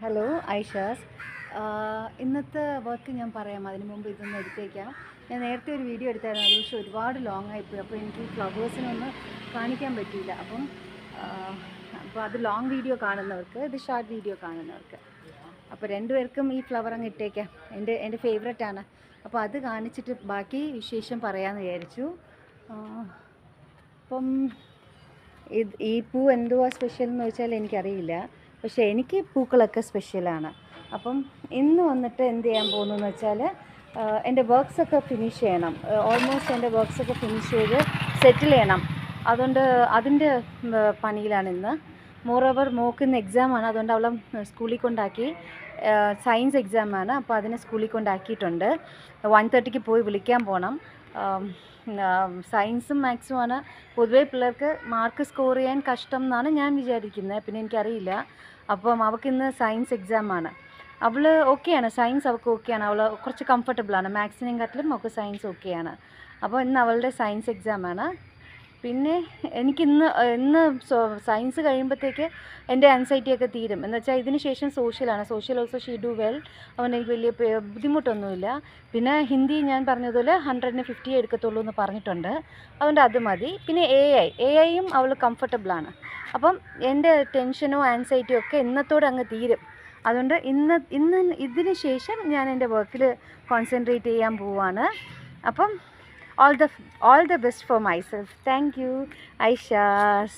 Hello Aisha's. ഇന്നത്തെ work ഞാൻ പറയാം. അതിന് മുമ്പ് ഇതൊന്ന് എടുത്തേക്കാം. ഞാൻ നേരത്തെ ഒരു വീഡിയോ എടുത്തായിരുന്നു, അത് പക്ഷേ ഒരുപാട് ലോങ് ആയിപ്പോയി. അപ്പോൾ എനിക്ക് ഫ്ലവേഴ്സിനൊന്ന് കാണിക്കാൻ പറ്റിയില്ല. അപ്പോൾ അത് ലോങ് വീഡിയോ കാണുന്നവർക്ക്, ഇത് ഷോർട്ട് വീഡിയോ കാണുന്നവർക്ക്, അപ്പോൾ രണ്ടുപേർക്കും ഈ ഫ്ലവർ അങ്ങ് ഇട്ടേക്കാം. എൻ്റെ ഫേവററ്റ് ആണ്. അപ്പോൾ അത് കാണിച്ചിട്ട് ബാക്കി വിശേഷം പറയാമെന്ന് വിചാരിച്ചു. അപ്പം ഈ പൂ എന്തുവാ സ്പെഷ്യൽ എന്ന് വെച്ചാൽ എനിക്കറിയില്ല, പക്ഷേ എനിക്ക് പൂക്കളൊക്കെ സ്പെഷ്യലാണ്. അപ്പം ഇന്ന് വന്നിട്ട് എന്ത് ചെയ്യാൻ പോകുന്നതെന്ന് വെച്ചാൽ, എൻ്റെ വർക്ക്സൊക്കെ ഫിനിഷ് ചെയ്യണം. ഓൾമോസ്റ്റ് എൻ്റെ വർക്ക്സൊക്കെ ഫിനിഷ് ചെയ്ത് സെറ്റിൽ ചെയ്യണം. അതുകൊണ്ട് അതിൻ്റെ പണിയിലാണ് ഇന്ന്. മോറോവർ മോക്കിന്ന് എക്സാമാണ്, അതുകൊണ്ട് അവളെ സ്കൂളിൽ കൊണ്ടാക്കി. സയൻസ് എക്സാമാണ്, അപ്പോൾ അതിനെ സ്കൂളിൽ കൊണ്ടാക്കിയിട്ടുണ്ട്. 1:30 പോയി വിളിക്കാൻ പോകണം. സയൻസും മാത്സുമാണ് പൊതുവെ പിള്ളേർക്ക് മാർക്ക് സ്കോർ ചെയ്യാൻ കഷ്ടം എന്നാണ് ഞാൻ വിചാരിക്കുന്നത്. പിന്നെ എനിക്കറിയില്ല. അപ്പം അവൾക്കിന്ന് സയൻസ് എക്സാമാണ്. അവൾ ഓക്കെയാണ്, സയൻസ് അവൾക്ക് ഓക്കെയാണ്. അവൾ കുറച്ച് കംഫർട്ടബിളാണ്. മാത്സിനെയും കാട്ടിലും അവൾക്ക് സയൻസ് ഓക്കെയാണ്. അപ്പോൾ ഇന്ന് അവളുടെ സയൻസ് എക്സാമാണ്. പിന്നെ ഇന്ന് സയൻസ് കഴിയുമ്പോഴത്തേക്ക് എൻ്റെ ആൻസൈറ്റിയൊക്കെ തീരും. എന്ന് വെച്ചാൽ ഇതിന് ശേഷം സോഷ്യലാണ്. Social also she do well. അതുകൊണ്ട് എനിക്ക് വലിയ ബുദ്ധിമുട്ടൊന്നുമില്ല. പിന്നെ ഹിന്ദി ഞാൻ പറഞ്ഞതുപോലെ 100ന് 50 എടുക്കത്തുള്ളൂ എന്ന് പറഞ്ഞിട്ടുണ്ട്. അതുകൊണ്ട് അത് മതി. പിന്നെ എ ഐയും അവൾ കംഫർട്ടബിളാണ്. അപ്പം എൻ്റെ ടെൻഷനോ ആൻസൈറ്റിയോ ഒക്കെ ഇന്നത്തോടെ അങ്ങ് തീരും. അതുകൊണ്ട് ഇന്ന് ഇതിന് ശേഷം ഞാൻ എൻ്റെ വർക്കിൽ കോൺസെൻട്രേറ്റ് ചെയ്യാൻ പോവാണ്. അപ്പം all the best for myself. Thank you, Aishas.